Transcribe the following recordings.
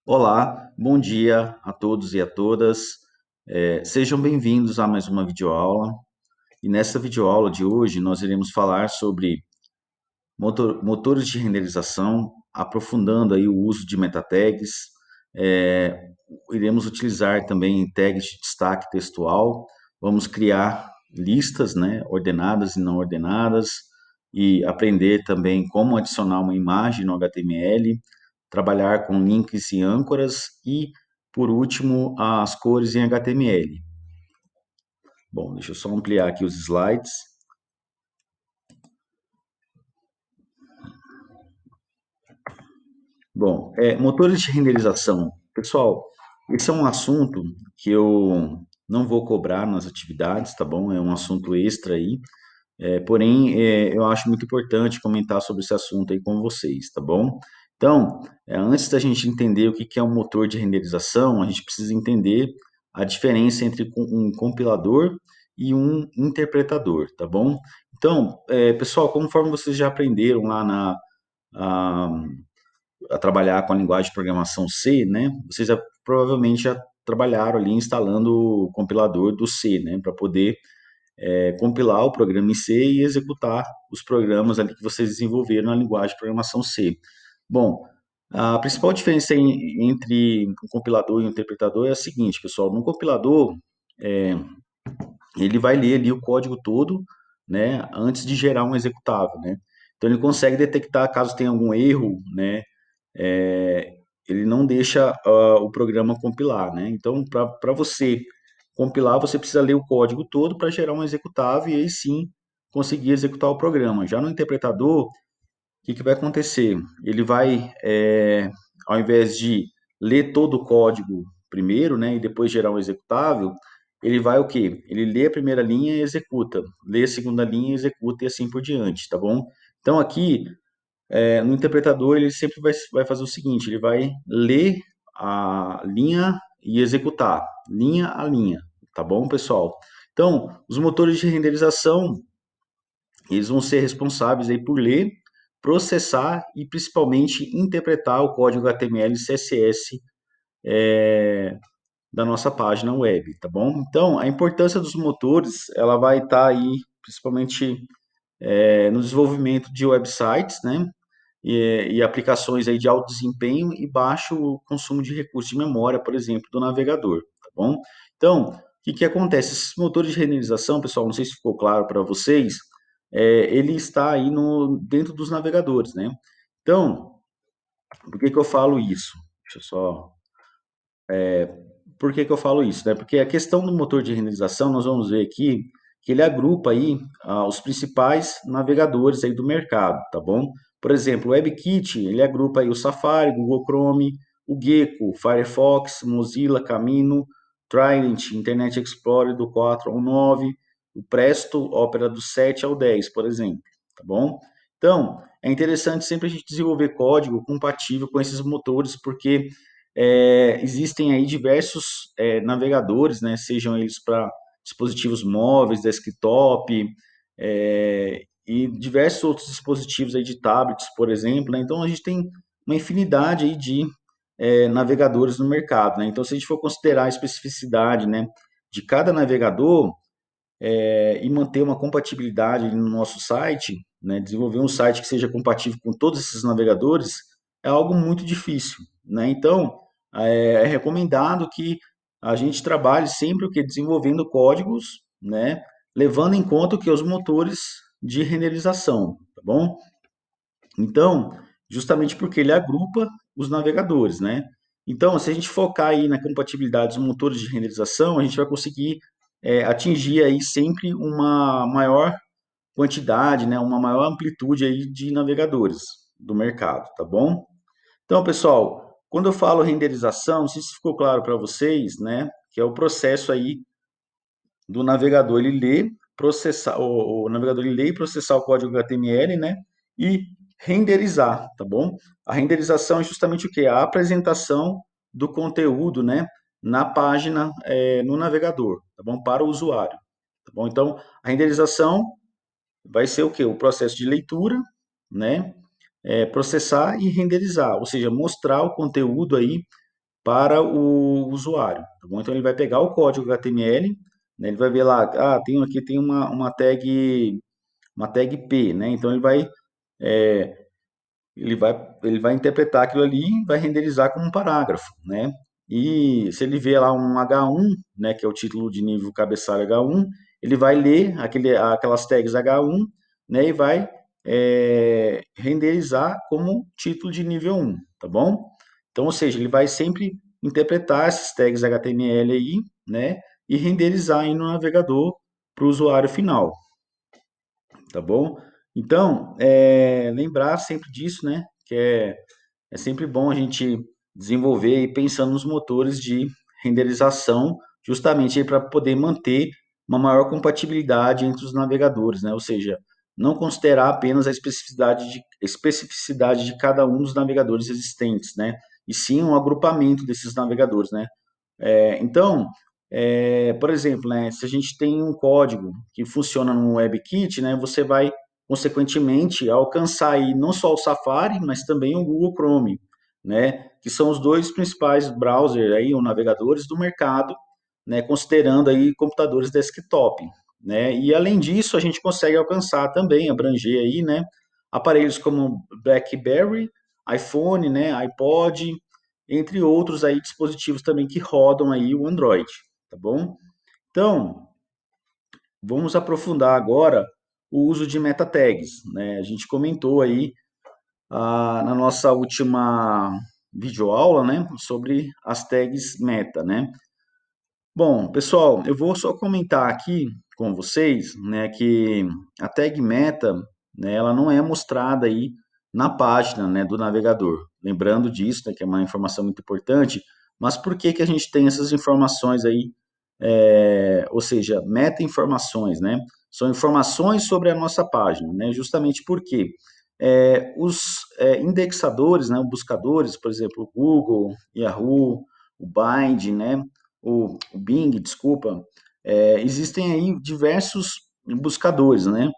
Olá, bom dia a todos e a todas. Sejam bem-vindos a mais uma videoaula. E nessa videoaula de hoje nós iremos falar sobre motores de renderização, aprofundando aí o uso de meta tags. É, Iremos utilizar também tags de destaque textual. Vamos criar listas, né, ordenadas e não ordenadas, e aprender também como adicionar uma imagem no HTML, trabalhar com links e âncoras e, por último, as cores em HTML. Bom, deixa eu só ampliar aqui os slides. Bom, motores de renderização. Pessoal, esse é um assunto que eu não vou cobrar nas atividades, tá bom? É um assunto extra aí. Porém, eu acho muito importante comentar sobre esse assunto aí com vocês, tá bom? Então, antes da gente entender o que que é um motor de renderização, a gente precisa entender a diferença entre um compilador e um interpretador, tá bom? Então, pessoal, conforme vocês já aprenderam lá a, a trabalhar com a linguagem de programação C, né? Vocês provavelmente já trabalharam ali instalando o compilador do C, né? Para poder compilar o programa em C e executar os programas ali que vocês desenvolveram na linguagem de programação C. Bom, a principal diferença entre um compilador e um interpretador é a seguinte, pessoal. No compilador, é, ele vai ler ali o código todo, né, antes de gerar um executável, né? Então ele consegue detectar caso tenha algum erro, né? é, Ele não deixa o programa compilar, né? Então, para você compilar, você precisa ler o código todo para gerar um executável e aí sim conseguir executar o programa. Já no interpretador, o que vai acontecer? Ele vai, ao invés de ler todo o código primeiro, né, e depois gerar um executável, ele vai o quê? Ele lê a primeira linha e executa, lê a segunda linha e executa e assim por diante, tá bom? Então aqui no interpretador, ele sempre vai fazer o seguinte: ele vai ler a linha e executar, linha a linha, tá bom, pessoal? Então, os motores de renderização, eles vão ser responsáveis aí por ler, processar e principalmente interpretar o código HTML e CSS da nossa página web, tá bom? Então, a importância dos motores, ela vai estar aí principalmente no desenvolvimento de websites, né? E aplicações aí de alto desempenho e baixo consumo de recursos de memória, por exemplo, do navegador, tá bom? Então, o que que acontece? Esses motores de renderização, pessoal, não sei se ficou claro para vocês, ele está aí dentro dos navegadores, né? Então, por que que eu falo isso? Deixa eu só... Por que que eu falo isso, né? Porque a questão do motor de renderização, nós vamos ver aqui que ele agrupa aí os principais navegadores aí do mercado, tá bom? Por exemplo, o WebKit, ele agrupa aí o Safari, Google Chrome, o Gecko, Firefox, Mozilla, Camino, Trident, Internet Explorer do 4 ao 9, o Presto, Opera do 7 ao 10, por exemplo, tá bom? Então, é interessante sempre a gente desenvolver código compatível com esses motores, porque existem aí diversos navegadores, né, sejam eles para dispositivos móveis, desktop, e diversos outros dispositivos aí de tablets, por exemplo, né? Então a gente tem uma infinidade aí de navegadores no mercado, né? Então se a gente for considerar a especificidade, né, de cada navegador e manter uma compatibilidade no nosso site, né, desenvolver um site que seja compatível com todos esses navegadores é algo muito difícil, né? Então é recomendado que a gente trabalhe sempre o que desenvolvendo códigos, né, levando em conta o que os motores de renderização, tá bom? Então, justamente porque ele agrupa os navegadores, né? Então, se a gente focar aí na compatibilidade dos motores de renderização, a gente vai conseguir atingir aí sempre uma maior quantidade, né, uma maior amplitude aí de navegadores do mercado, tá bom? Então, pessoal, quando eu falo renderização, não sei se ficou claro para vocês, né, que é o processo aí do navegador ele ler, processar o navegador ele ler e processar o código HTML, né, e renderizar, tá bom? A renderização é justamente o que? A apresentação do conteúdo, né, na página, no navegador, tá bom? Para o usuário, tá bom? Então, a renderização vai ser o que? O processo de leitura, né, processar e renderizar, ou seja, mostrar o conteúdo aí para o usuário, tá bom? Então ele vai pegar o código HTML, né, ele vai ver lá, aqui tem uma tag P, né? Então é, ele vai interpretar aquilo ali e vai renderizar como um parágrafo, né? E se ele vê lá um H1, né, que é o título de nível cabeçalho H1, ele vai ler aquelas tags H1, né, e vai renderizar como título de nível 1, tá bom? Então, ou seja, ele vai sempre interpretar esses tags HTML aí, né, e renderizar aí no navegador para o usuário final, tá bom? Então, lembrar sempre disso, né, é sempre bom a gente desenvolver e pensando nos motores de renderização, justamente para poder manter uma maior compatibilidade entre os navegadores, né? Ou seja, não considerar apenas a especificidade de cada um dos navegadores existentes, né? E sim um agrupamento desses navegadores, né? Então, por exemplo, né, se a gente tem um código que funciona no WebKit, né, você vai, consequentemente, alcançar aí não só o Safari, mas também o Google Chrome, né, que são os dois principais browsers aí, ou navegadores do mercado, né, considerando aí computadores desktop, né, e além disso, a gente consegue alcançar também, abranger aí, né, aparelhos como BlackBerry, iPhone, né, iPod, entre outros aí dispositivos também que rodam aí o Android, tá bom? Então, vamos aprofundar agora o uso de meta tags, né? A gente comentou aí na nossa última videoaula, né, sobre as tags meta, né? Bom, pessoal, eu vou só comentar aqui com vocês, né, que a tag meta, né, ela não é mostrada aí na página, né, do navegador. Lembrando disso, né, que é uma informação muito importante, mas por que que a gente tem essas informações aí, ou seja, meta-informações, né? São informações sobre a nossa página, né? Justamente porque os indexadores, né, os buscadores, por exemplo, o Google, Yahoo, o Bind, né, o Bing, desculpa, existem aí diversos buscadores, né?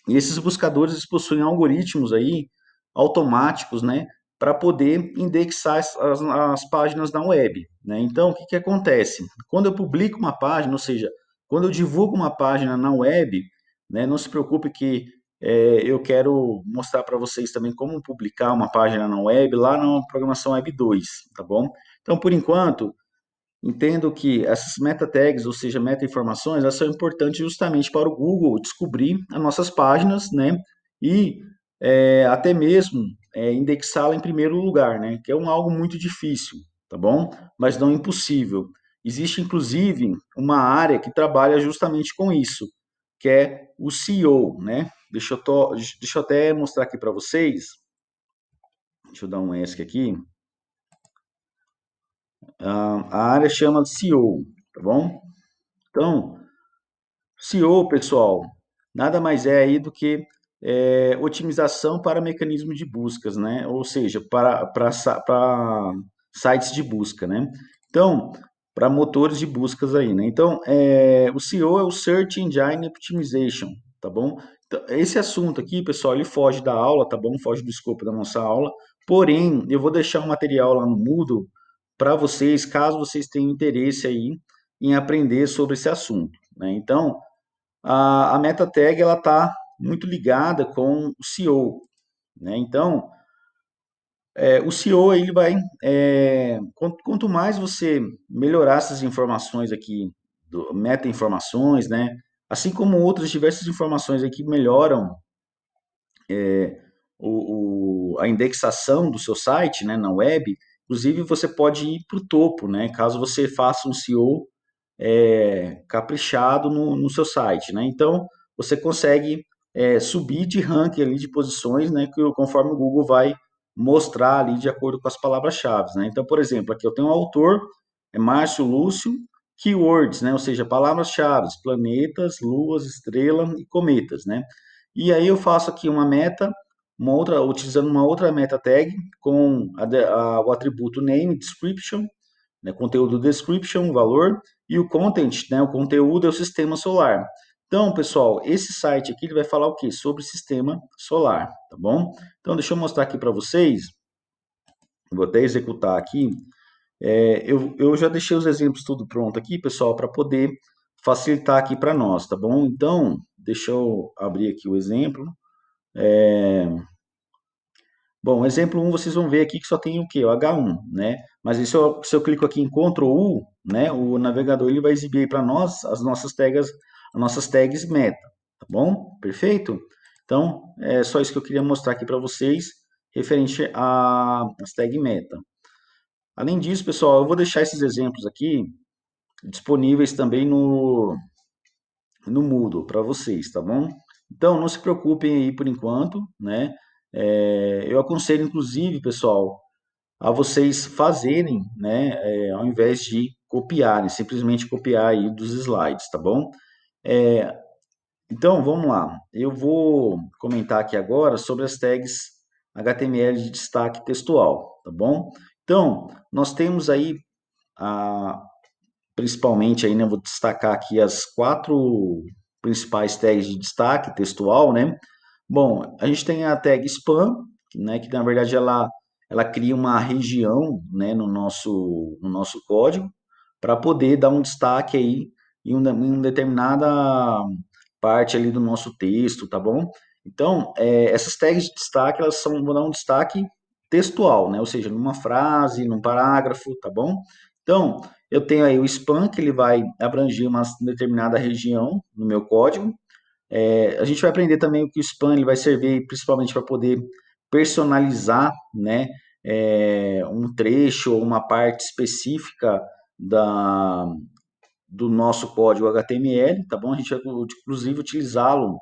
E esses buscadores eles possuem algoritmos aí automáticos, né, para poder indexar as páginas na web, né? Então, o que que acontece? Quando eu publico uma página, ou seja, quando eu divulgo uma página na web, né, não se preocupe que eu quero mostrar para vocês também como publicar uma página na web lá na programação Web 2, tá bom? Então, por enquanto, entendo que essas meta tags, ou seja, meta informações, elas são importantes justamente para o Google descobrir as nossas páginas, né? E até mesmo indexá-la em primeiro lugar, né? Que é algo muito difícil, tá bom? Mas não impossível. Existe inclusive uma área que trabalha justamente com isso, que é o SEO, né? Deixa eu até mostrar aqui para vocês. Deixa eu dar um ESC aqui. A área chama SEO, tá bom? Então, SEO, pessoal, nada mais é aí do que otimização para mecanismo de buscas, né? Ou seja, para sites de busca, né? Então, para motores de buscas aí, né? Então, o SEO é o Search Engine Optimization, tá bom? Então, esse assunto aqui, pessoal, ele foge da aula, tá bom? Foge do escopo da nossa aula. Porém, eu vou deixar um material lá no Moodle para vocês, caso vocês tenham interesse aí em aprender sobre esse assunto, né? Então, a meta tag ela está muito ligada com o SEO, né? Então, o SEO ele vai quanto mais você melhorar essas informações aqui, meta informações, né? Assim como outras diversas informações aqui melhoram a indexação do seu site, né, na web. Inclusive você pode ir para o topo, né? Caso você faça um SEO caprichado no seu site, né? Então, você consegue subir de ranking ali de posições, né? Conforme o Google vai mostrar ali de acordo com as palavras-chave, né? Então, por exemplo, aqui eu tenho um autor, Márcio Lúcio, keywords, né? Ou seja, palavras-chave, planetas, luas, estrela e cometas, né? E aí eu faço aqui uma meta, utilizando uma outra meta tag com o atributo name, description, né, conteúdo description, valor, e o content, né, o conteúdo é o sistema solar. Então, pessoal, esse site aqui ele vai falar o quê? Sobre sistema solar, tá bom? Então, deixa eu mostrar aqui para vocês, vou até executar aqui, Eu já deixei os exemplos tudo pronto aqui, pessoal, para poder facilitar aqui para nós, tá bom? Então, deixa eu abrir aqui o exemplo. Bom, exemplo um vocês vão ver aqui que só tem o quê? O H1, né? Mas se eu clico aqui em Ctrl U, né, o navegador ele vai exibir aí para nós as nossas tags meta, tá bom? Perfeito? Então, é só isso que eu queria mostrar aqui para vocês, referente às tag meta. Além disso, pessoal, eu vou deixar esses exemplos aqui disponíveis também no Moodle para vocês, tá bom? Então, não se preocupem aí por enquanto, né? Eu aconselho, inclusive, pessoal, a vocês fazerem, né, ao invés de copiarem, simplesmente copiar aí dos slides, tá bom? É, então, vamos lá. Eu vou comentar aqui agora sobre as tags HTML de destaque textual, tá bom? Então, nós temos aí a, principalmente aí, né, vou destacar aqui as quatro principais tags de destaque textual, né? Bom, a gente tem a tag spam, né, que na verdade ela cria uma região, né, no nosso código para poder dar um destaque aí em uma determinada parte ali do nosso texto, tá bom? Então, essas tags de destaque, vão dar um destaque textual, né? Ou seja, numa frase, num parágrafo, tá bom? Então, eu tenho aí o span, que ele vai abranger uma determinada região no meu código. A gente vai aprender também que o spam ele vai servir principalmente para poder personalizar, né, um trecho ou uma parte específica da, do nosso código HTML, tá bom? A gente vai, inclusive, utilizá-lo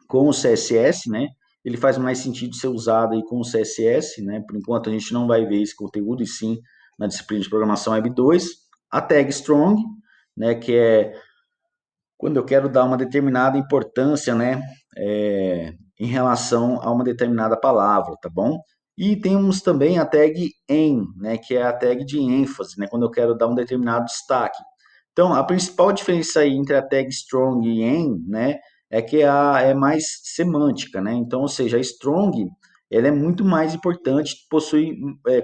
com o CSS, né? Ele faz mais sentido ser usado aí com o CSS, né? Por enquanto a gente não vai ver esse conteúdo, e sim na disciplina de programação Web 2. A tag strong, né? Que é quando eu quero dar uma determinada importância, né, em relação a uma determinada palavra, tá bom? E temos também a tag em, né, que é a tag de ênfase, né, quando eu quero dar um determinado destaque. Então, a principal diferença aí entre a tag strong e em, né, é que é mais semântica, né? Então, ou seja, a strong, ela é muito mais importante, possui,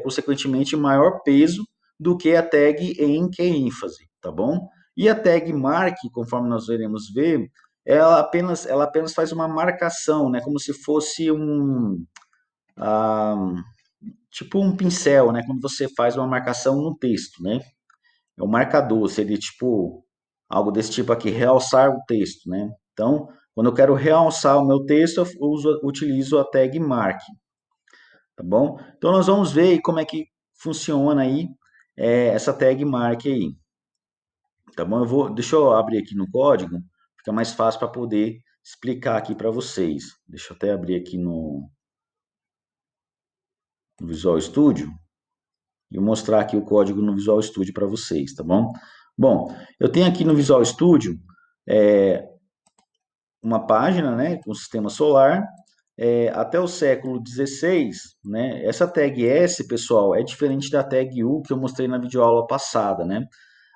consequentemente, maior peso do que a tag em, que é ênfase, tá bom? E a tag mark, conforme nós veremos ver, ela apenas faz uma marcação, né? Como se fosse ah, tipo um pincel, né? Quando você faz uma marcação no texto, né? É o marcador, seria tipo algo desse tipo aqui, realçar o texto, né? Então, quando eu quero realçar o meu texto, utilizo a tag mark, tá bom? Então, nós vamos ver aí como é que funciona aí essa tag mark aí. Tá bom? Deixa eu abrir aqui no código, fica mais fácil para poder explicar aqui para vocês. Deixa eu até abrir aqui no Visual Studio e mostrar aqui o código no Visual Studio para vocês, tá bom? Bom, eu tenho aqui no Visual Studio uma página, né, com sistema solar, até o século XVI, né, essa tag S, pessoal, é diferente da tag U que eu mostrei na videoaula passada, né?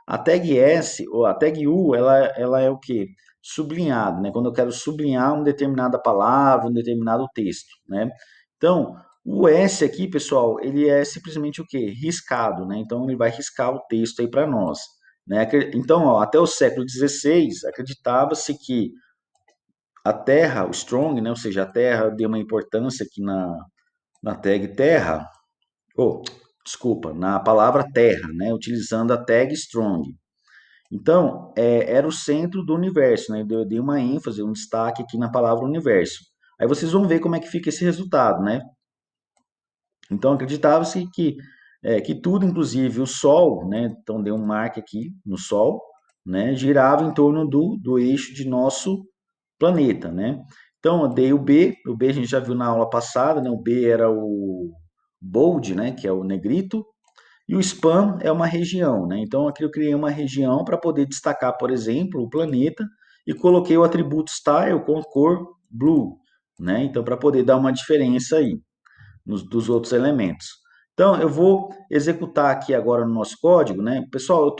A tag S, ou a tag U, ela é o quê? Sublinhado, né? Quando eu quero sublinhar uma determinada palavra, um determinado texto, né? Então, o S aqui, pessoal, ele é simplesmente o quê? Riscado, né? Então, ele vai riscar o texto aí para nós, né? Então, ó, até o século XVI, acreditava-se que a terra, o strong, né? Ou seja, a terra deu uma importância aqui na tag terra, ou, desculpa, na palavra terra, né? Utilizando a tag strong. Então, era o centro do universo, né? Eu dei uma ênfase, um destaque aqui na palavra universo. Aí vocês vão ver como é que fica esse resultado, né? Então, acreditava-se que tudo, inclusive o Sol, né? Então, dei um marque aqui no Sol, né? Girava em torno do eixo de nosso planeta, né? Então, eu dei o B a gente já viu na aula passada, né? O B era o bold, né? Que é o negrito, e o span é uma região, né? Então aqui eu criei uma região para poder destacar, por exemplo, o planeta e coloquei o atributo style com a cor blue, né? Então para poder dar uma diferença aí dos outros elementos. Então eu vou executar aqui agora no nosso código, né? Pessoal,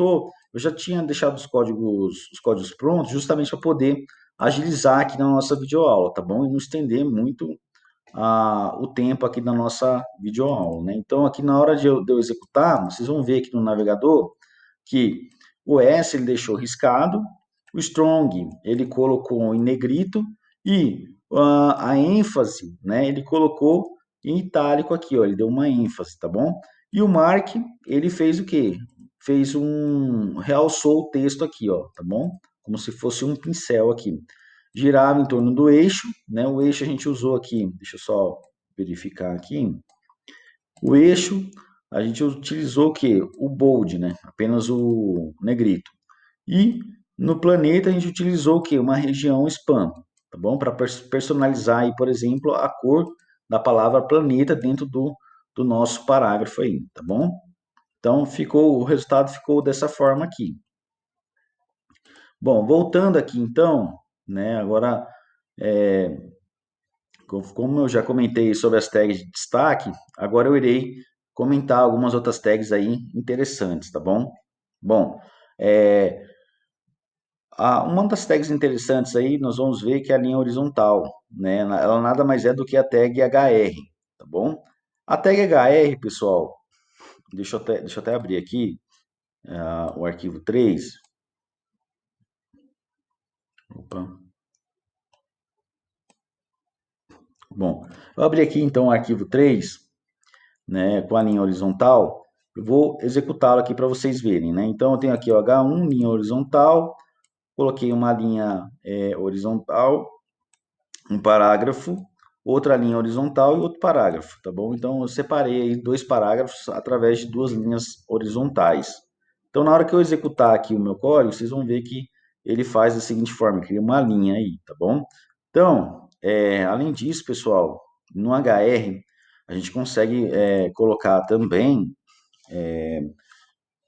eu já tinha deixado os códigos prontos justamente para poder agilizar aqui na nossa videoaula, tá bom? E não estender muito o tempo aqui da nossa videoaula, né? Então, aqui na hora de eu executar, vocês vão ver aqui no navegador que o S ele deixou riscado, o strong ele colocou em negrito e a ênfase, né, ele colocou em itálico aqui, ó, ele deu uma ênfase, tá bom? E o mark, ele fez o quê? Fez realçou o texto aqui, ó, tá bom? Como se fosse um pincel aqui. Girava em torno do eixo, né? O eixo a gente usou aqui, deixa eu só verificar aqui. O eixo, a gente utilizou o quê? O bold, né? Apenas o negrito. E no planeta a gente utilizou o quê? Uma região span, tá bom? Para personalizar aí, por exemplo, a cor da palavra planeta dentro do nosso parágrafo aí, tá bom? Então o resultado ficou dessa forma aqui. Bom, voltando aqui então, né? Agora, como eu já comentei sobre as tags de destaque, agora eu irei comentar algumas outras tags aí interessantes, tá bom? Bom, é, uma das tags interessantes aí, nós vamos ver que é a linha horizontal, né? Ela nada mais é do que a tag HR, tá bom? A tag HR, pessoal, deixa eu até abrir aqui o arquivo 3. Opa. Bom, eu abri aqui então o arquivo 3, né, com a linha horizontal. Eu vou executá-lo aqui para vocês verem, né? Então eu tenho aqui o H1, linha horizontal, coloquei uma linha horizontal, um parágrafo, outra linha horizontal e outro parágrafo, tá bom? Então eu separei aí dois parágrafos através de duas linhas horizontais. Então na hora que eu executar aqui o meu código, vocês vão ver que ele faz da seguinte forma, cria uma linha aí, tá bom? Então, além disso, pessoal, no HR a gente consegue colocar também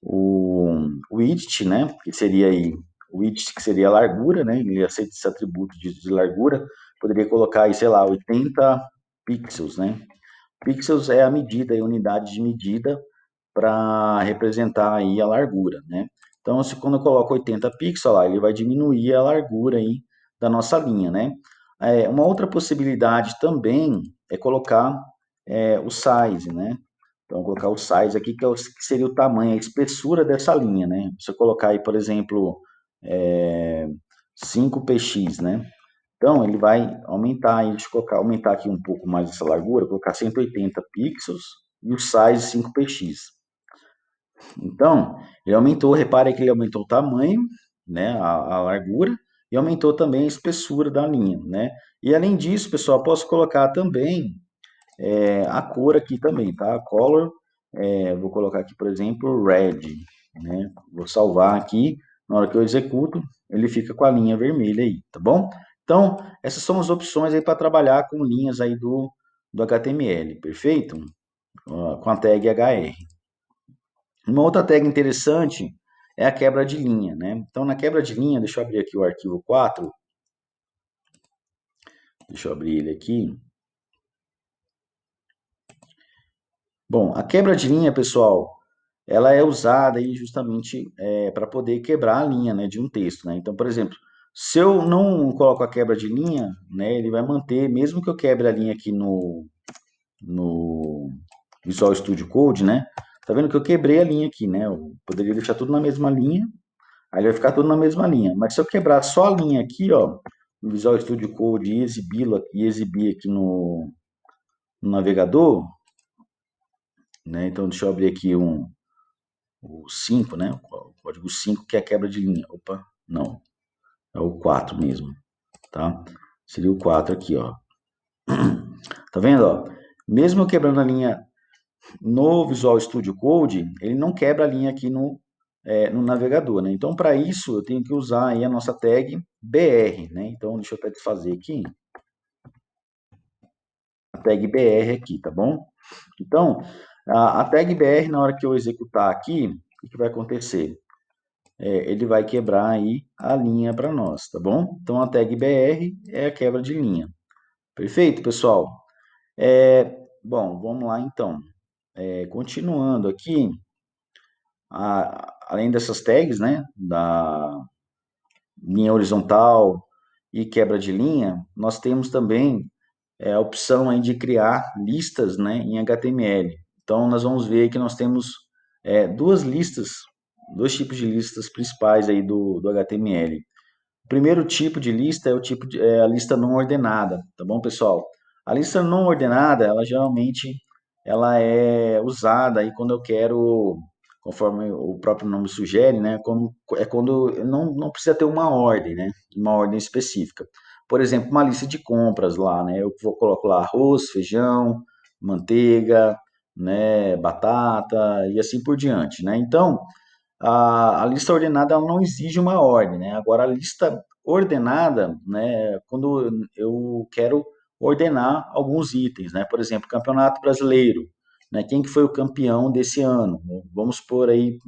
o width, né? Que seria aí o width, que seria a largura, né? Ele aceita esse atributo de largura. Poderia colocar aí, sei lá, 80 pixels, né? Pixels é a medida, a unidade de medida para representar aí a largura, né? Então, quando eu coloco 80 pixels lá, ele vai diminuir a largura aí da nossa linha, né? Uma outra possibilidade também é colocar o size, né? Então, vou colocar o size aqui, que seria o tamanho, a espessura dessa linha, né? Se eu colocar aí, por exemplo, 5px, né? Então, ele vai aumentar, deixa eu aumentar aqui um pouco mais essa largura, colocar 180 pixels e o size 5px. Então, ele aumentou, repare que ele aumentou o tamanho, né, a largura, e aumentou também a espessura da linha, né? E além disso, pessoal, posso colocar também a cor aqui também, tá? Color, vou colocar aqui, por exemplo, red, né? Vou salvar aqui, na hora que eu executo, ele fica com a linha vermelha aí, tá bom? Então, essas são as opções aí para trabalhar com linhas aí do HTML, perfeito? Com a tag HR. Uma outra tag interessante é a quebra de linha, né? Então, na quebra de linha, deixa eu abrir aqui o arquivo 4, deixa eu abrir ele aqui. Bom, a quebra de linha, pessoal, ela é usada aí justamente para poder quebrar a linha, né, de um texto, né? Então, por exemplo, se eu não coloco a quebra de linha, né, ele vai manter, mesmo que eu quebre a linha aqui no Visual Studio Code, né? Tá vendo que eu quebrei a linha aqui, né? Eu poderia deixar tudo na mesma linha, aí vai ficar tudo na mesma linha. Mas se eu quebrar só a linha aqui, ó, no Visual Studio Code e exibir aqui no navegador, né? Então, deixa eu abrir aqui o 5, né? O código 5, que é a quebra de linha. Opa, não. É o 4 mesmo, tá? Seria o 4 aqui, ó. Tá vendo, ó? Mesmo eu quebrando a linha no Visual Studio Code, ele não quebra a linha aqui no navegador, né? Então, para isso, eu tenho que usar aí a nossa tag BR, né? Então, deixa eu até desfazer aqui. A tag BR aqui, tá bom? Então, a tag BR, na hora que eu executar aqui, o que vai acontecer? Ele vai quebrar aí a linha para nós, tá bom? Então a tag BR é a quebra de linha. Perfeito, pessoal? Bom, vamos lá então. Continuando aqui, além dessas tags, né, da linha horizontal e quebra de linha, nós temos também a opção aí de criar listas, né, em HTML. Então, nós vamos ver que nós temos duas listas, dois tipos de listas principais aí do HTML. O primeiro tipo de lista é a lista não ordenada, tá bom, pessoal? A lista não ordenada, ela geralmente ela é usada aí quando eu quero, conforme o próprio nome sugere, né? Quando não precisa ter uma ordem, né? Uma ordem específica. Por exemplo, uma lista de compras lá, né? Eu coloco lá arroz, feijão, manteiga, né? Batata e assim por diante, né? Então, a lista ordenada ela não exige uma ordem, né? Agora, a lista ordenada, né, quando eu quero ordenar alguns itens, né? Por exemplo, Campeonato Brasileiro, né? Quem que foi o campeão desse ano? Vamos por aí,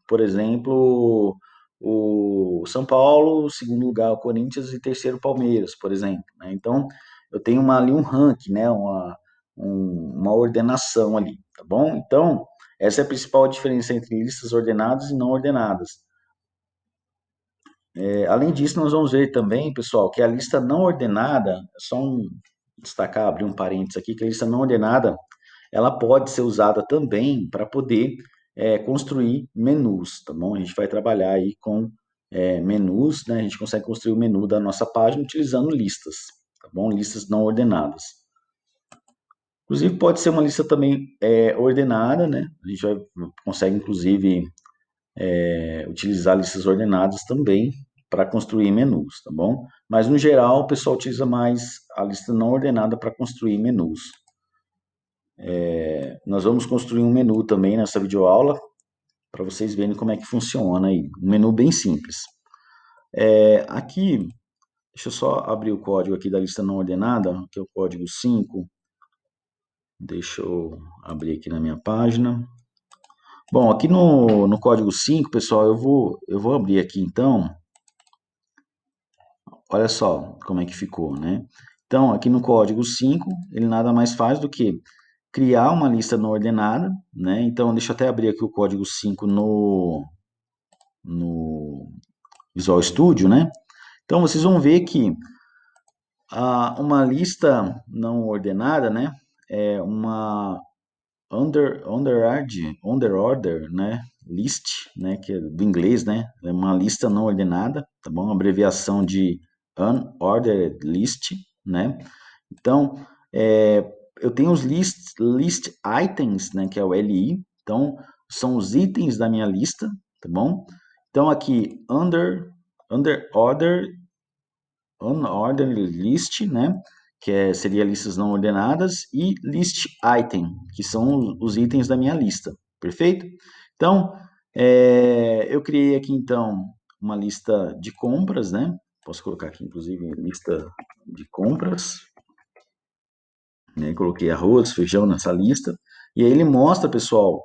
por exemplo, o São Paulo, segundo lugar o Corinthians e terceiro o Palmeiras, por exemplo, né? Então, eu tenho ali um ranking, né? Uma ordenação ali, tá bom? Então, essa é a principal diferença entre listas ordenadas e não ordenadas. Além disso, nós vamos ver também, pessoal, que a lista não ordenada, destacar, abrir um parênteses aqui, que a lista não ordenada, ela pode ser usada também para poder construir menus, tá bom? A gente vai trabalhar aí com menus, né? A gente consegue construir o menu da nossa página utilizando listas, tá bom? Listas não ordenadas. Inclusive, pode ser uma lista também ordenada, né? A gente consegue, inclusive, utilizar listas ordenadas também para construir menus, tá bom? Mas no geral, o pessoal utiliza mais a lista não ordenada para construir menus. Nós vamos construir um menu também nessa videoaula para vocês verem como é que funciona aí. Um menu bem simples. Aqui, deixa eu só abrir o código aqui da lista não ordenada, que é o código 5. Deixa eu abrir aqui na minha página. Bom, aqui no código 5, pessoal, eu vou abrir aqui então. Olha só como é que ficou, né? Então, aqui no código 5, ele nada mais faz do que criar uma lista não ordenada, né? Então, deixa eu até abrir aqui o código 5 no Visual Studio, né? Então, vocês vão ver que uma lista não ordenada, né? É uma under order, né? List, né? Que é do inglês, né? É uma lista não ordenada, tá bom? Uma abreviação de unordered list, né? Então, eu tenho os list items, né? Que é o LI. Então, são os itens da minha lista, tá bom? Então, aqui, under order unordered list, né? Seria listas não ordenadas, e list item, que são os itens da minha lista, perfeito? Então, eu criei aqui, então, uma lista de compras, né? Posso colocar aqui, inclusive, lista de compras, né? Coloquei arroz, feijão nessa lista, e aí ele mostra, pessoal,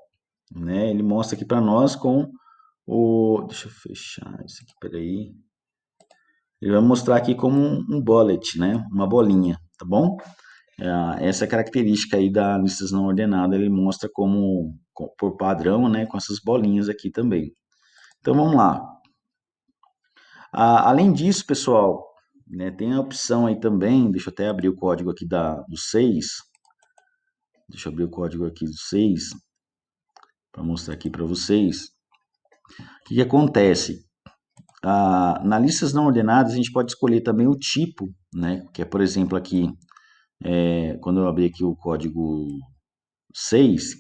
né? Ele mostra aqui para nós com Deixa eu fechar isso aqui, peraí. Ele vai mostrar aqui como um bullet, né? Uma bolinha, tá bom? Essa é a característica aí da listas não ordenada, ele mostra por padrão, né? Com essas bolinhas aqui também. Então vamos lá. Além disso, pessoal, né, tem a opção aí também, deixa eu até abrir o código aqui do 6. Deixa eu abrir o código aqui do 6 para mostrar aqui para vocês. O que acontece? Na listas não ordenadas, a gente pode escolher também o tipo, né? Que é, por exemplo, aqui, quando eu abrir aqui o código 6,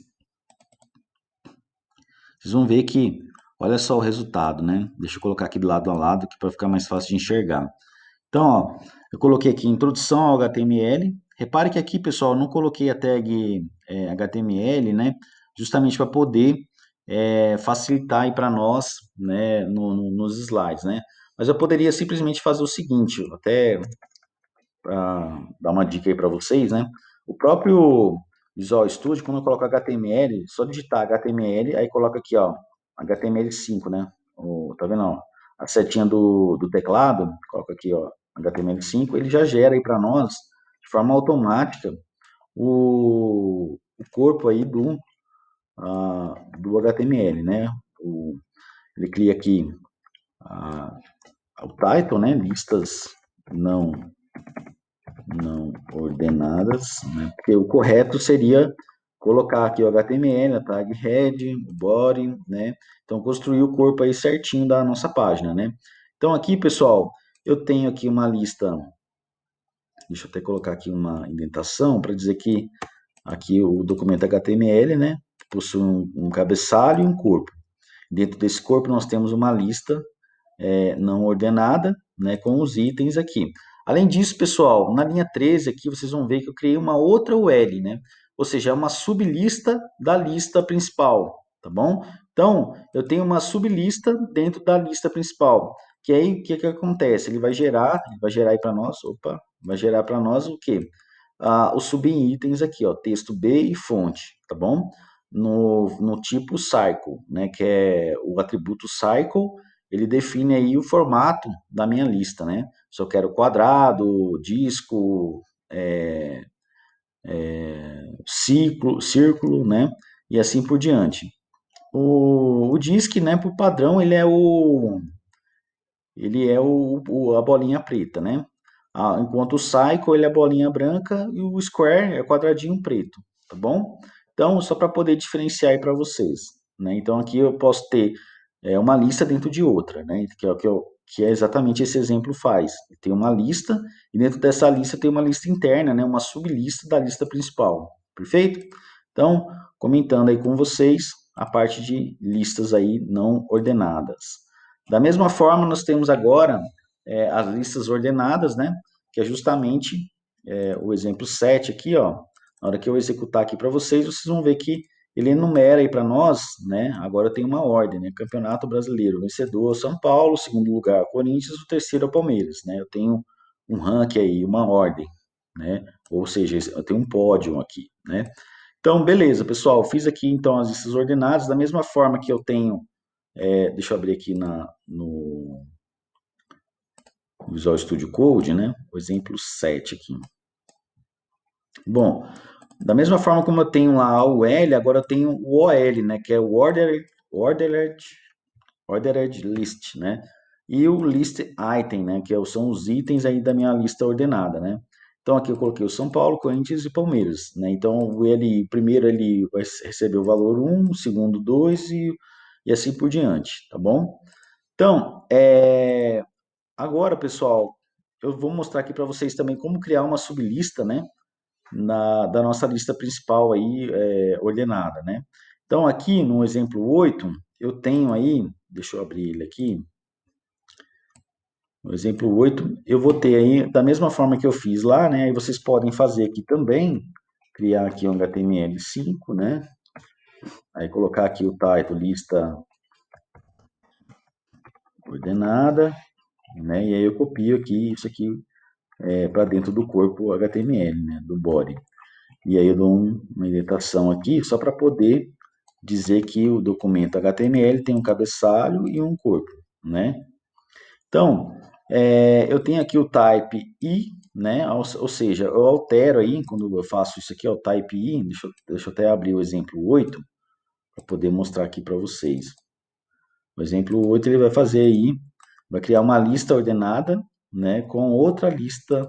vocês vão ver que, olha só o resultado, né? Deixa eu colocar aqui do lado a lado, para ficar mais fácil de enxergar. Então, ó, eu coloquei aqui introdução ao HTML. Repare que aqui, pessoal, eu não coloquei a tag HTML, né? Justamente para poder facilitar aí para nós, né, nos slides, né? Mas eu poderia simplesmente fazer o seguinte, até para dar uma dica aí para vocês, né? O próprio Visual Studio, quando eu coloco HTML, só digitar HTML, aí coloca aqui, ó, HTML5, né? Tá vendo, ó? A setinha do teclado, coloca aqui, ó, HTML5, ele já gera aí para nós, de forma automática, o corpo aí do HTML, né? Ele cria aqui o title, né? Listas não não ordenadas, né? Porque o correto seria colocar aqui o HTML, a tag head, o body, né? Então, construir o corpo aí certinho da nossa página, né? Então, aqui, pessoal, eu tenho aqui uma lista, deixa eu até colocar aqui uma indentação para dizer que aqui o documento HTML, né? Possui um cabeçalho e um corpo. Dentro desse corpo, nós temos uma lista não ordenada, né, com os itens aqui. Além disso, pessoal, na linha 13 aqui vocês vão ver que eu criei uma outra UL, né? Ou seja, é uma sublista da lista principal, tá bom? Então, eu tenho uma sublista dentro da lista principal, que aí o que que acontece? Ele vai gerar aí para nós, vai gerar para nós o quê? Os subitens aqui, ó, texto B e fonte, tá bom? No tipo cycle, né, que é o atributo cycle, ele define aí o formato da minha lista, né? Se eu quero quadrado, disco, círculo, né? E assim por diante. O disk, né, por padrão, a bolinha preta, né? Enquanto o cycle ele é a bolinha branca e o square é o quadradinho preto, tá bom? Então, só para poder diferenciar aí para vocês, né? Então, aqui eu posso ter uma lista dentro de outra, né? Que é exatamente esse exemplo faz. Tem uma lista e dentro dessa lista tem uma lista interna, né? Uma sublista da lista principal, perfeito? Então, comentando aí com vocês a parte de listas aí não ordenadas. Da mesma forma, nós temos agora as listas ordenadas, né? Que é justamente o exemplo 7 aqui, ó. Na hora que eu executar aqui para vocês, vocês vão ver que ele enumera aí para nós, né? Agora tem uma ordem, né? Campeonato Brasileiro, vencedor São Paulo, segundo lugar Corinthians, o terceiro é o Palmeiras, né? Eu tenho um ranking aí, uma ordem, né? Ou seja, eu tenho um pódio aqui, né? Então, beleza, pessoal. Fiz aqui então as listas ordenadas da mesma forma que eu tenho deixa eu abrir aqui no Visual Studio Code, né? O exemplo 7 aqui. Bom, da mesma forma como eu tenho lá o L, agora eu tenho o OL, né? Que é o Ordered, Ordered List, né? E o List Item, né? Que são os itens aí da minha lista ordenada, né? Então aqui eu coloquei o São Paulo, Corinthians e Palmeiras, né? Então o primeiro ele vai receber o valor 1, o segundo 2 e assim por diante, tá bom? Então, agora, pessoal, eu vou mostrar aqui para vocês também como criar uma sublista, né, da nossa lista principal aí, ordenada, né? Então, aqui no exemplo 8 eu tenho aí, deixa eu abrir ele aqui, no exemplo 8 eu vou ter aí, da mesma forma que eu fiz lá, né, aí vocês podem fazer aqui também, criar aqui um HTML5, né, aí colocar aqui o title lista ordenada, né, e aí eu copio aqui isso aqui para dentro do corpo HTML, né, do body. E aí eu dou uma indentação aqui só para poder dizer que o documento HTML tem um cabeçalho e um corpo, né? Então, eu tenho aqui o type I, né? Ou seja, eu altero aí, quando eu faço isso aqui, o type I, deixa eu até abrir o exemplo 8 para poder mostrar aqui para vocês. O exemplo 8 ele vai fazer aí, vai criar uma lista ordenada, né, com outra lista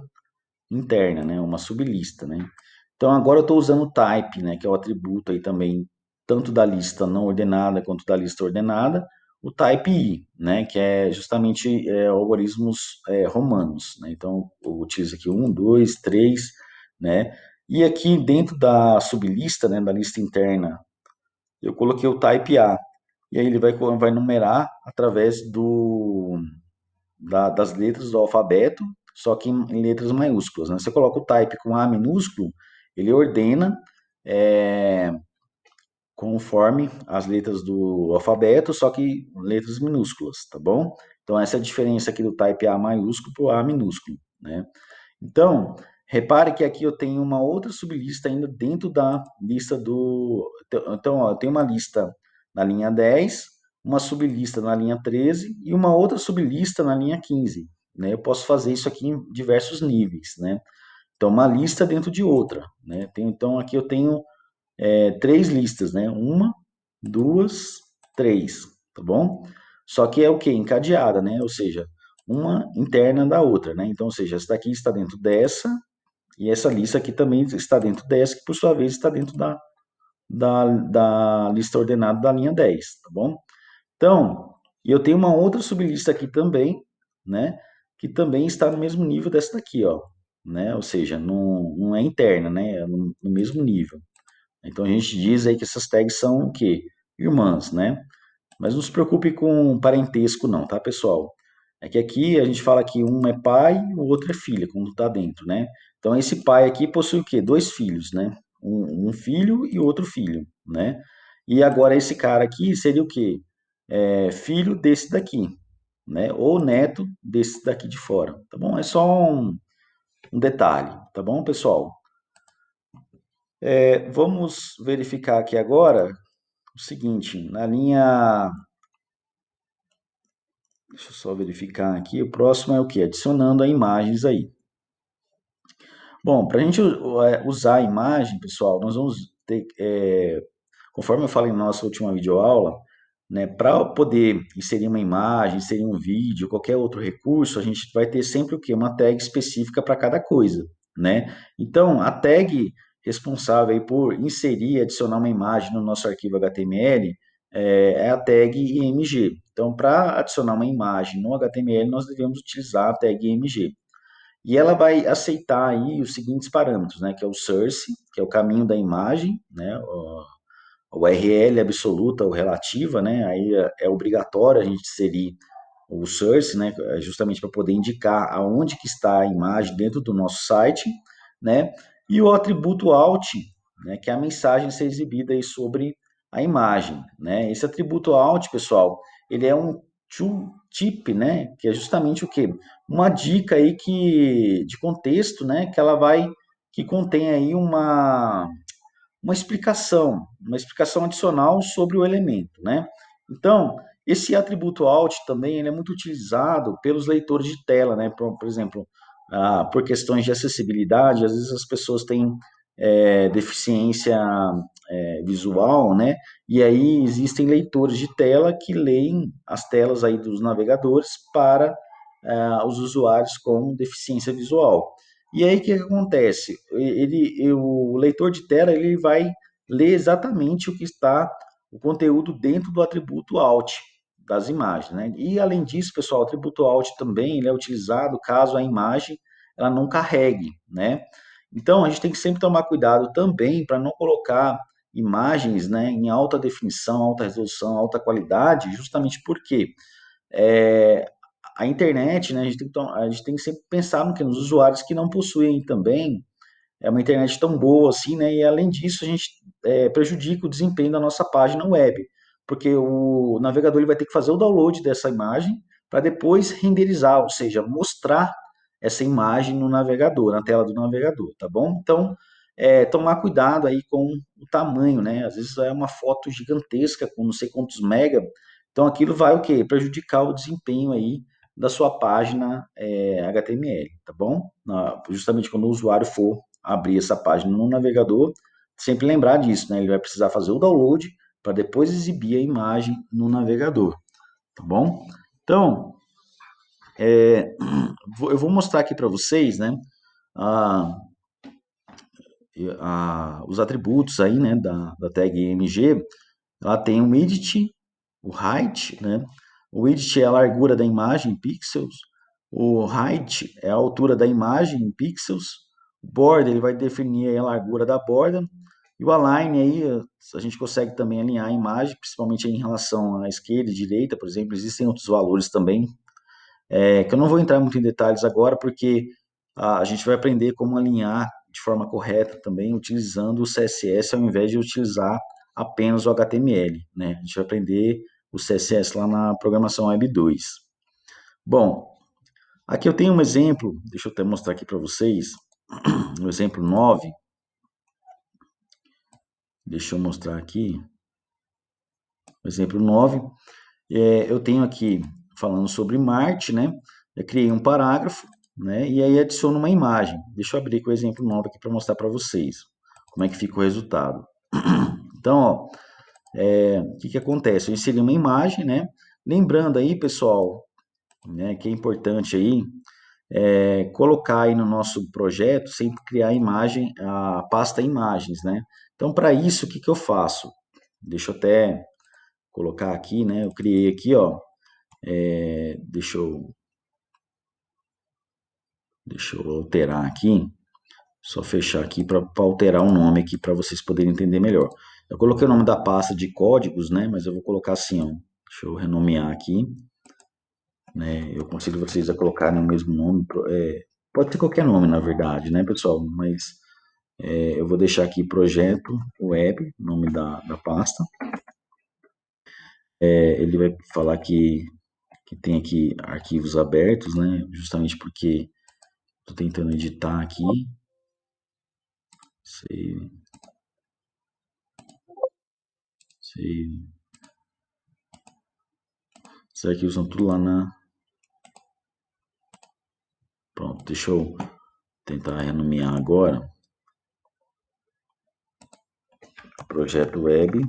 interna, né, uma sublista, né. Então agora eu estou usando o type, né, que é o atributo aí também tanto da lista não ordenada quanto da lista ordenada, o type I, né, que é justamente algoritmos romanos, né. Então eu utilizo aqui um, dois, três, né. E aqui dentro da sublista, né, da lista interna, eu coloquei o type A. E aí ele vai numerar através das letras do alfabeto, só que em letras maiúsculas, né? Você coloca o type com A minúsculo, ele ordena conforme as letras do alfabeto, só que letras minúsculas, tá bom? Então essa é a diferença aqui do type A maiúsculo para o A minúsculo, né? Então, repare que aqui eu tenho uma outra sublista ainda dentro da lista do... Então, ó, eu tenho uma lista na linha 10, uma sublista na linha 13 e uma outra sublista na linha 15, né? Eu posso fazer isso aqui em diversos níveis, né? Então, uma lista dentro de outra, né? Então, aqui eu tenho três listas, né? Uma, duas, três, tá bom? Só que é o que? Encadeada, né? Ou seja, uma interna da outra, né? Então, ou seja, essa daqui está dentro dessa, E essa lista aqui também está dentro dessa, que por sua vez está dentro da lista ordenada da linha 10, tá bom? Então, e eu tenho uma outra sublista aqui também, né? Que também está no mesmo nível dessa daqui, ó. Né? Ou seja, não é interna, né? É no mesmo nível. Então a gente diz aí que essas tags são o quê? Irmãs, né? Mas não se preocupe com parentesco não, tá, pessoal? É que aqui a gente fala que um é pai, o outro é filha, quando está dentro, né? Então esse pai aqui possui o quê? Dois filhos, né? Um filho e outro filho, né? E agora esse cara aqui seria o quê? Filho desse daqui, né? Ou neto desse daqui de fora, tá bom? É só um detalhe, tá bom, pessoal? Vamos verificar aqui agora o seguinte, na linha. Deixa eu só verificar aqui. O próximo é o que? Adicionando a imagens aí. Bom, para a gente usar a imagem, pessoal, nós vamos ter, conforme eu falei na nossa última videoaula, né, para poder inserir uma imagem, inserir um vídeo, qualquer outro recurso, a gente vai ter sempre o quê? Uma tag específica para cada coisa, né? Então, a tag responsável aí por inserir e adicionar uma imagem no nosso arquivo HTML é a tag img. Então, para adicionar uma imagem no HTML, nós devemos utilizar a tag img. E ela vai aceitar aí os seguintes parâmetros, né? Que é o source, que é o caminho da imagem, né? O URL absoluta ou relativa, né? Aí é obrigatório a gente inserir o source, né? Justamente para poder indicar aonde que está a imagem dentro do nosso site, né? E o atributo alt, né? Que é a mensagem a ser exibida aí sobre a imagem, né? Esse atributo alt, pessoal, ele é um tooltip, né? Que é justamente o quê? Uma dica aí de contexto, né? Que contém aí uma explicação adicional sobre o elemento, né? Então, esse atributo alt também ele é muito utilizado pelos leitores de tela, né? Por exemplo, por questões de acessibilidade, às vezes as pessoas têm deficiência visual, né? E aí existem leitores de tela que leem as telas aí dos navegadores para os usuários com deficiência visual. E aí o que acontece? O leitor de tela ele vai ler exatamente o que está o conteúdo dentro do atributo alt das imagens, né? E além disso, pessoal, o atributo alt também ele é utilizado caso a imagem ela não carregue, né? Então a gente tem que sempre tomar cuidado também para não colocar imagens, né, em alta definição, alta resolução, alta qualidade, justamente porque é, a internet, né, a gente tem que sempre pensar nos usuários que não possuem também uma internet tão boa assim, né? E além disso, a gente prejudica o desempenho da nossa página web, porque o navegador ele vai ter que fazer o download dessa imagem para depois renderizar, ou seja, mostrar essa imagem no navegador, na tela do navegador, tá bom? Então, tomar cuidado aí com o tamanho, né? Às vezes é uma foto gigantesca com não sei quantos mega, então aquilo vai o quê? Prejudicar o desempenho aí da sua página HTML, tá bom? Justamente quando o usuário for abrir essa página no navegador, sempre lembrar disso, né? Ele vai precisar fazer o download para depois exibir a imagem no navegador, tá bom? Então, eu vou mostrar aqui para vocês, né? A, os atributos aí, né? Da tag img, ela tem o width, o height, né? O width é a largura da imagem em pixels, o height é a altura da imagem em pixels, o border ele vai definir a largura da borda, e o align aí a gente consegue também alinhar a imagem, principalmente em relação à esquerda e direita, por exemplo, existem outros valores também, que eu não vou entrar muito em detalhes agora, porque a gente vai aprender como alinhar de forma correta também, utilizando o CSS ao invés de utilizar apenas o HTML, né? A gente vai aprender o CSS lá na programação Web 2. Bom, aqui eu tenho um exemplo, deixa eu até mostrar aqui para vocês, o exemplo 9. Deixa eu mostrar aqui, o exemplo 9. Eu tenho aqui falando sobre Marte, né? Eu criei um parágrafo, né? E aí adiciono uma imagem. Deixa eu abrir com o exemplo 9 aqui para mostrar para vocês como é que fica o resultado. Então, ó, o que acontece? Eu inseri uma imagem, né? Lembrando aí, pessoal, né, que é importante aí, colocar aí no nosso projeto, sempre criar a imagem, a pasta imagens, né? Então, para isso, o que que eu faço? Deixa eu até colocar aqui, né? Eu criei aqui, ó, deixa eu alterar aqui, só fechar aqui para alterar o nome aqui para vocês poderem entender melhor. Eu coloquei o nome da pasta de códigos, né? Mas eu vou colocar assim, ó. Deixa eu renomear aqui, né? Eu consigo vocês a colocarem o mesmo nome. Pode ter qualquer nome, na verdade, né, pessoal? Mas eu vou deixar aqui projeto web, nome da pasta. Ele vai falar que tem aqui arquivos abertos, né? Justamente porque estou tentando editar aqui. Save, save. Esses arquivos são tudo lá na. Pronto, deixa eu tentar renomear agora. Projeto web.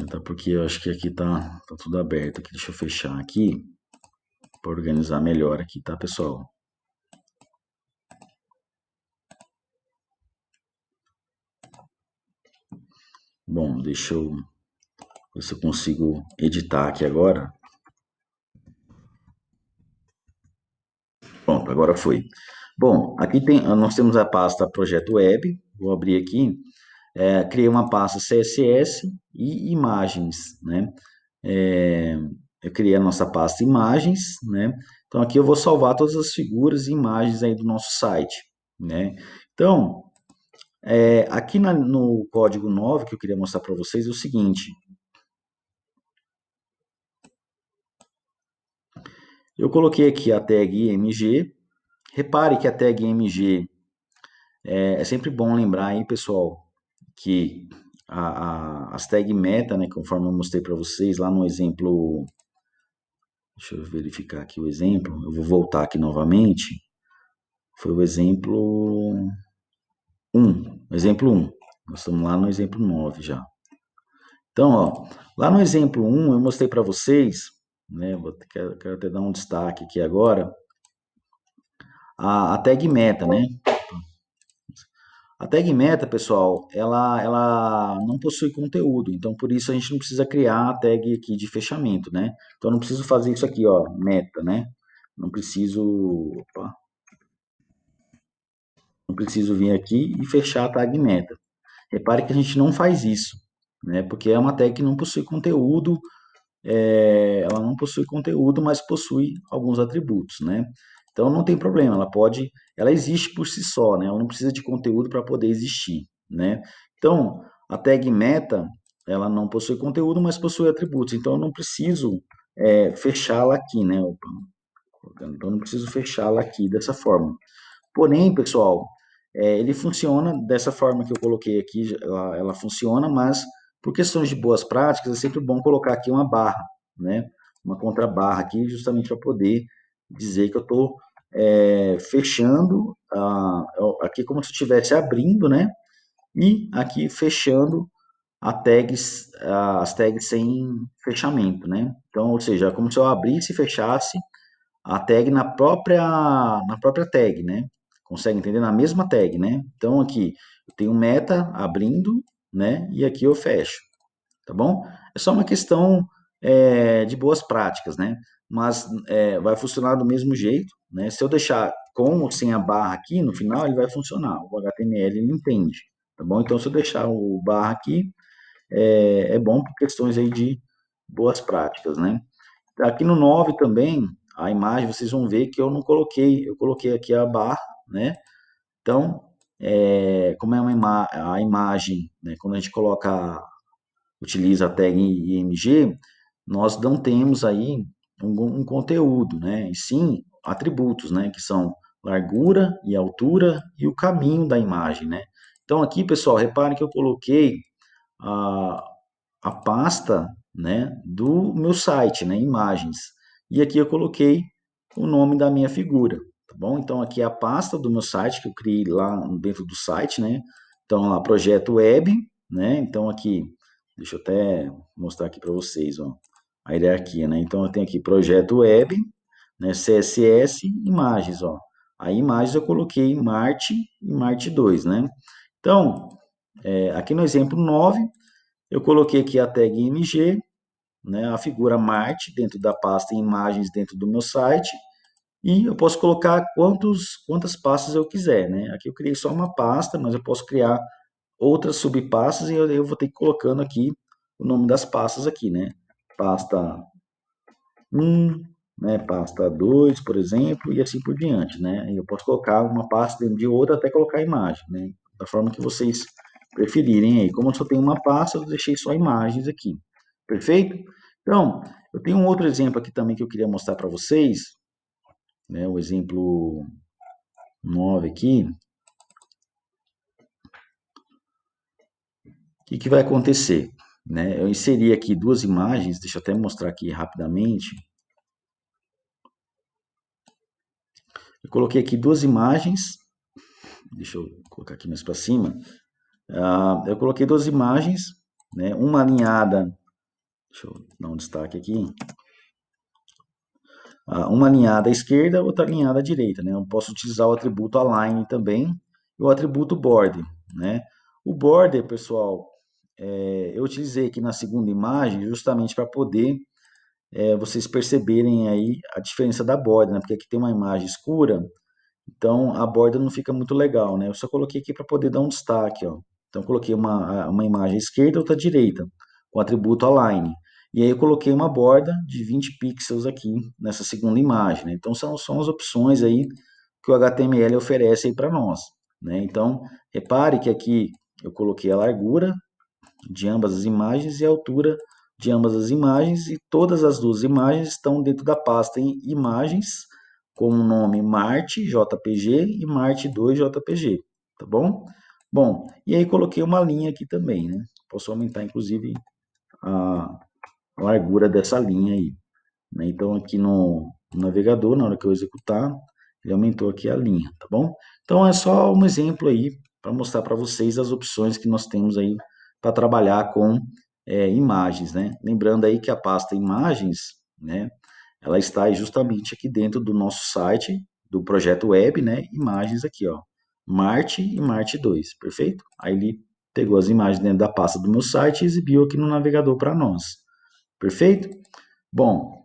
Tá, porque eu acho que aqui tá tudo aberto aqui. Deixa eu fechar aqui para organizar melhor aqui, tá, pessoal? Bom, deixa eu ver se eu consigo editar aqui agora. Pronto, agora foi. Bom, aqui nós temos a pasta Projeto Web. Vou abrir aqui. Criei uma pasta CSS e imagens, né? É, eu criei a nossa pasta imagens, né? Então aqui eu vou salvar todas as figuras e imagens aí do nosso site, né? Então, aqui no código 9 que eu queria mostrar para vocês é o seguinte. Eu coloquei aqui a tag img. Repare que a tag img é sempre bom lembrar aí, pessoal, que as tag meta, né, conforme eu mostrei para vocês lá no exemplo. Deixa eu verificar aqui o exemplo. Eu vou voltar aqui novamente. Foi o exemplo 1. Exemplo 1. Nós estamos lá no exemplo 9 já. Então, ó, lá no exemplo 1 eu mostrei para vocês, né, quero até dar um destaque aqui agora, a tag meta, né? A tag meta, pessoal, ela não possui conteúdo, então por isso a gente não precisa criar a tag aqui de fechamento, né? Então eu não preciso fazer isso aqui, ó, meta, né? Não preciso, opa, não preciso vir aqui e fechar a tag meta. Repare que a gente não faz isso, né? Porque é uma tag que não possui conteúdo, ela não possui conteúdo, mas possui alguns atributos, né? Então não tem problema, ela existe por si só, né? Ela não precisa de conteúdo para poder existir, né? Então a tag meta, ela não possui conteúdo, mas possui atributos. Então eu não preciso fechá-la aqui, né? Então eu não preciso fechá-la aqui dessa forma. Porém, pessoal, ele funciona dessa forma que eu coloquei aqui, ela funciona, mas por questões de boas práticas, é sempre bom colocar aqui uma barra, né? Uma contrabarra aqui, justamente para poder dizer que eu estou fechando, aqui como se eu estivesse abrindo, né? E aqui fechando as tags sem fechamento, né? Então, ou seja, é como se eu abrisse e fechasse a tag na própria tag, né? Consegue entender? Na mesma tag, né? Então aqui eu tenho meta abrindo, né? E aqui eu fecho, tá bom? É só uma questão de boas práticas, né? Mas vai funcionar do mesmo jeito, né? Se eu deixar com ou sem a barra aqui no final, ele vai funcionar. O HTML ele entende, tá bom? Então se eu deixar o barra aqui, é bom por questões aí de boas práticas, né? Aqui no 9 também, a imagem, vocês vão ver que eu não coloquei, eu coloquei aqui a barra, né? Então, como é a imagem, né? Quando a gente utiliza a tag IMG, nós não temos aí um conteúdo, né? E sim atributos, né? Que são largura e altura e o caminho da imagem, né? Então aqui, pessoal, reparem que eu coloquei a, a pasta, né, do meu site, né, imagens. E aqui eu coloquei o nome da minha figura, tá bom? Então aqui é a pasta do meu site que eu criei lá dentro do site, né? Então lá projeto web, né? Então aqui Deixa eu até mostrar aqui para vocês, ó, a hierarquia, né? Então, eu tenho aqui projeto web, né, CSS, imagens, ó. Aí, imagens eu coloquei Marte e Marte 2, né? Então, aqui no exemplo 9, eu coloquei aqui a tag img, né, a figura Marte dentro da pasta imagens dentro do meu site, e eu posso colocar quantas pastas eu quiser, né? Aqui eu criei só uma pasta, mas eu posso criar outras subpastas e eu vou ter que ir colocando aqui o nome das pastas aqui, né? Pasta 1, né? Pasta 2, por exemplo, e assim por diante, né? Eu posso colocar uma pasta dentro de outra até colocar a imagem, né? Da forma que vocês preferirem aí. Como eu só tenho uma pasta, eu deixei só imagens aqui. Perfeito? Então, eu tenho um outro exemplo aqui também que eu queria mostrar para vocês, né? O exemplo 9 aqui. O que vai acontecer? Né? Eu inseri aqui duas imagens, deixa eu até mostrar aqui rapidamente. Eu coloquei aqui duas imagens, deixa eu colocar aqui mais para cima. Eu coloquei duas imagens, né? Uma alinhada, deixa eu dar um destaque aqui. Uma alinhada à esquerda, outra alinhada à direita, né? Eu posso utilizar o atributo align também e o atributo border, né? O border, pessoal, eu utilizei aqui na segunda imagem justamente para poder vocês perceberem aí a diferença da borda, né? Porque aqui tem uma imagem escura, então a borda não fica muito legal, né? Eu só coloquei aqui para poder dar um destaque, ó. Então eu coloquei uma imagem à esquerda e outra à direita, com o atributo align. E aí eu coloquei uma borda de 20 pixels aqui nessa segunda imagem, né? Então são as opções aí que o HTML oferece aí para nós, né? Então repare que aqui eu coloquei a largura de ambas as imagens e a altura de ambas as imagens, e todas as duas imagens estão dentro da pasta em imagens, com o nome Marte JPG e Marte 2 JPG, tá bom? Bom, e aí coloquei uma linha aqui também, né? Posso aumentar, inclusive, a largura dessa linha aí, né? Então, aqui no navegador, na hora que eu executar, ele aumentou aqui a linha, tá bom? Então, é só um exemplo aí para mostrar para vocês as opções que nós temos aí para trabalhar com imagens, né? Lembrando aí que a pasta imagens, né? Ela está aí justamente aqui dentro do nosso site, do projeto web, né? Imagens aqui, ó. Marte e Marte 2, perfeito? Aí ele pegou as imagens dentro da pasta do meu site e exibiu aqui no navegador para nós, perfeito? Bom,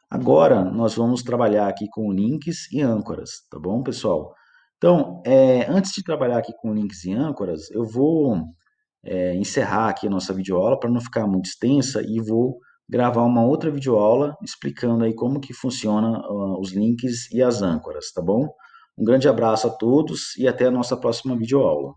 agora nós vamos trabalhar aqui com links e âncoras, tá bom, pessoal? Então, antes de trabalhar aqui com links e âncoras, eu vou encerrar aqui a nossa videoaula para não ficar muito extensa e vou gravar uma outra videoaula explicando aí como que funciona os links e as âncoras, tá bom? Um grande abraço a todos e até a nossa próxima videoaula.